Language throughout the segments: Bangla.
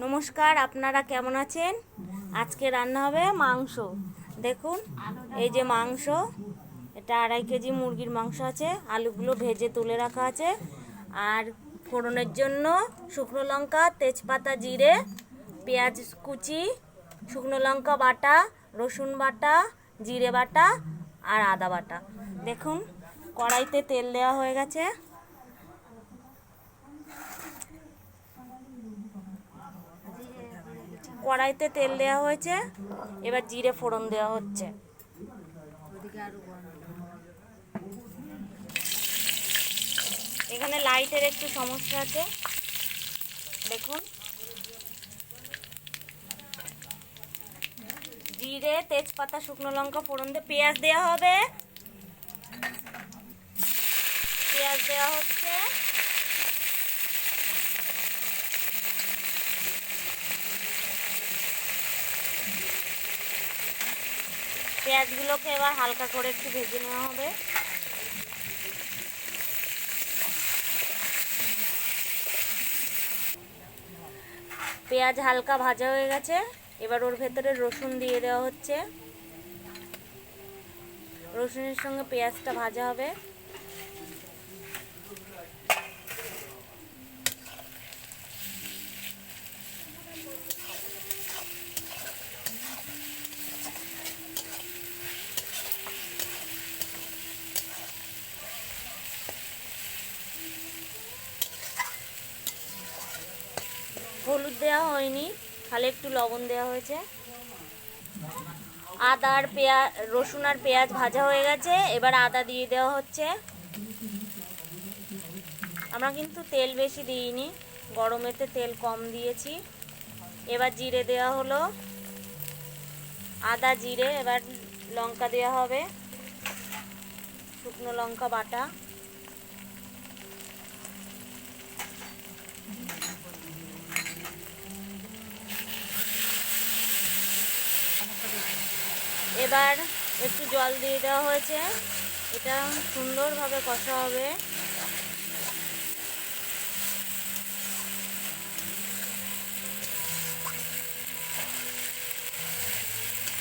নমস্কার, আপনারা কেমন আছেন? আজকে রান্না হবে মাংস। দেখুন, এই যে মাংস, এটা 2.5 কেজি মুরগির মাংস আছে। আলুগুলো ভেজে তুলে রাখা আছে। আর ফোড়নের জন্য শুকনো লঙ্কা, তেজপাতা, জিরে, পেঁয়াজ কুচি, শুকনো লঙ্কা বাটা, রসুন বাটা, জিরে বাটা আর আদা বাটা। দেখুন, কড়াইতে তেল দেওয়া হয়ে গেছে। কড়াইতে তেল দেওয়া হয়েছে, এবার জিরে ফোড়ন দেওয়া হচ্ছে। এখানে লাইটের একটু সমস্যা আছে, দেখুন। জিরে, তেজপাতা, শুকনো লঙ্কা ফোড়ন দিয়ে পেঁয়াজ দেওয়া হবে। পেঁয়াজ দেওয়া হচ্ছে। পেঁয়াজগুলোকে এবার হালকা করে একটু ভেজে নেওয়া হবে। পেঁয়াজ হালকা ভাজা হয়ে গেছে, এবার ওর ভেতরে রসুন দিয়ে দেওয়া হচ্ছে। রসুনের সঙ্গে পেঁয়াজটা ভাজা হবে। হলুদ দেওয়া হয়নি, খালি একটু লবণ দেওয়া হয়েছে। আদা আর রসুন আর পেঁয়াজ ভাজা হয়ে গেছে, এবার আদা দিয়ে দেওয়া হচ্ছে। আমরা কিন্তু তেল বেশি দিইনি, গরমেতে তেল কম দিয়েছি। এবার জিরে দেওয়া হলো, আদা জিরে। এবার লঙ্কা দেওয়া হবে, শুকনো লঙ্কা বাটা। এবার একটু জল দিয়ে দেওয়া হয়েছে, এটা সুন্দরভাবে কষা হবে।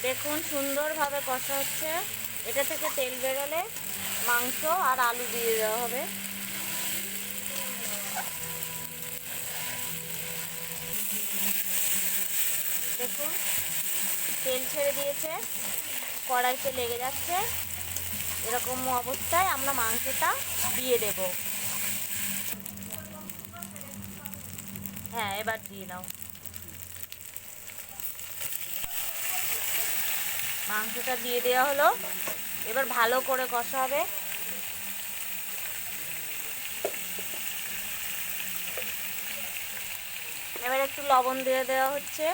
দেখুন, সুন্দরভাবে কষা হচ্ছে। এটা থেকে তেল বেরোলে মাংস আর আলু দিয়ে দেওয়া হবে। দেখুন, তেল ছেড়ে দিয়েছে, কড়াইতে লেগে যাচ্ছে। এরকম অবস্থায় আমরা মাংসটা দিয়ে দেব। হ্যাঁ, এবার দিয়ে দাও। মাংসটা দিয়ে দেওয়া হলো, এবার ভালো করে কষা হবে। এবার একটু লবণ দিয়ে দেওয়া হচ্ছে।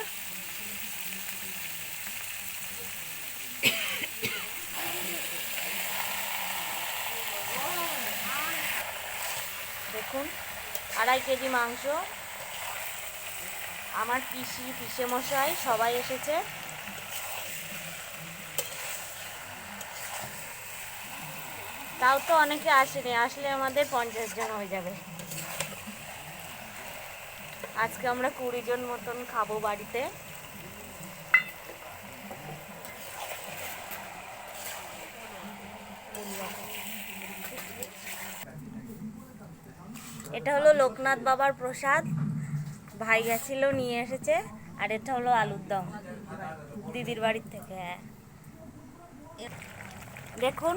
দেখুন, 2.5 কেজি মাংস। আমার পিসে মশাই সবাই এসেছে। তাও তো অনেকে আসেনি, আসলে আমাদের 50 জন হয়ে যাবে। আজকে আমরা 20 জন মতন খাবো বাড়িতে। এটা হলো লোকনাথ বাবার প্রসাদ, ভাই গেছিল নিয়ে এসেছে। আর এটা হলো আলুর দম, দিদির বাড়ির থেকে। হ্যাঁ, দেখুন,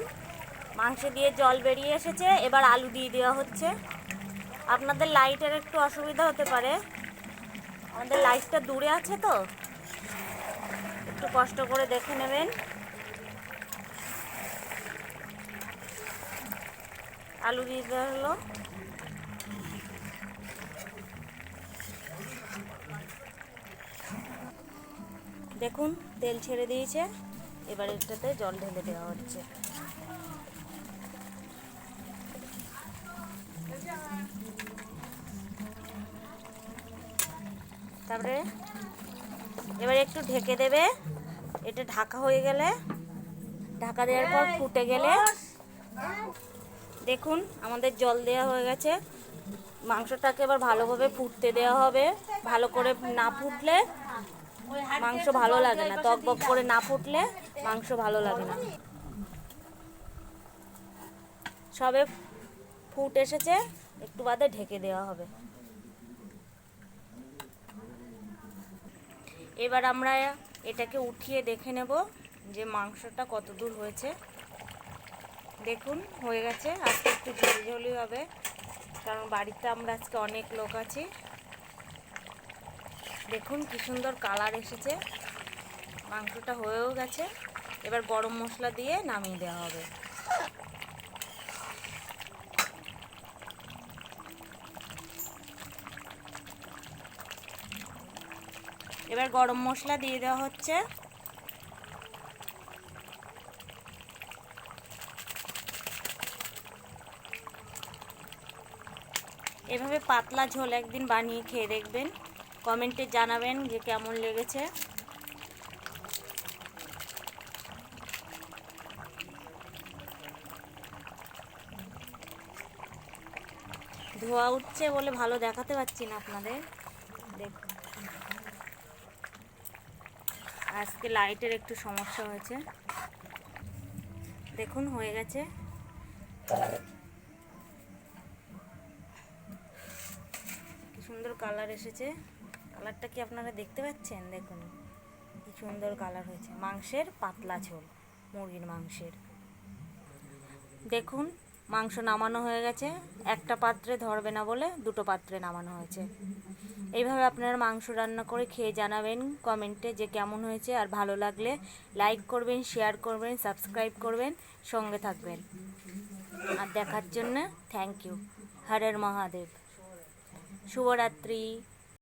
মাংস দিয়ে জল বেরিয়ে এসেছে, এবার আলু দিয়ে দেওয়া হচ্ছে। আপনাদের লাইটের একটু অসুবিধা হতে পারে, আমাদের লাইটটা দূরে আছে তো, একটু কষ্ট করে দেখে নেবেন। আলু দিয়ে দেওয়া হলো। দেখুন, তেল ছেড়ে দিয়েছে, এবার এটাতে জল ঢেলে দেওয়া হচ্ছে। তারপরে এবার একটু ঢেকে দেবে। এটা ঢাকা হয়ে গেলে, ঢাকা দেওয়ার পর ফুটে গেলে, দেখুন আমাদের জল দেওয়া হয়ে গেছে। মাংসটাকে এবার ভালোভাবে ফুটতে দেওয়া হবে। ভালো করে না ফুটলে মাংস ভালো লাগে না, টকবক করে না ফুটলে মাংস ভালো লাগে না। সবে ফুট এসেছে, একটু বাদে ঢেকে দেওয়া হবে। এবার আমরা এটাকে উঠিয়ে দেখে নেব যে মাংসটা কত দূর হয়েছে। দেখুন হয়ে গেছে। আজকে একটু ঝোলঝোলই হবে, কারণ বাড়িতে আমরা আজকে অনেক লোক আছি। দেখুন কি সুন্দর কালার এসেছে, মাংসটা হয়েও গেছে। এবার গরম মশলা দিয়ে নামিয়ে দেওয়া হবে। এবার গরম মশলা দিয়ে দেওয়া হচ্ছে। এভাবে পাতলা ঝোল একদিন বানিয়ে খেয়ে দেখবেন, কমেন্টে জানাবেন যে কেমন লেগেছে। ধোয়া উঠছে বলে ভালো দেখাতে পাচ্ছি না আপনাদের। দেখুন আজকে লাইটের একটু সমস্যা হয়েছে। দেখুন হয়ে গেছে। কি সুন্দর কালার এসেছে। কালারটা কি আপনারা দেখতে পাচ্ছেন? দেখুন কি সুন্দর কালার হয়েছে। মাংসের পাতলা ঝোল, মুরগির মাংসের। দেখুন মাংস নামানো হয়ে গেছে। একটা পাত্রে ধরবে না বলে দুটো পাত্রে নামানো হয়েছে। এইভাবে আপনারা মাংস রান্না করে খেয়ে জানাবেন কমেন্টে যে কেমন হয়েছে। আর ভালো লাগলে লাইক করবেন, শেয়ার করবেন, সাবস্ক্রাইব করবেন, সঙ্গে থাকবেন। আর দেখার জন্য থ্যাংক ইউ। হর হর মহাদেব। শুভরাত্রি।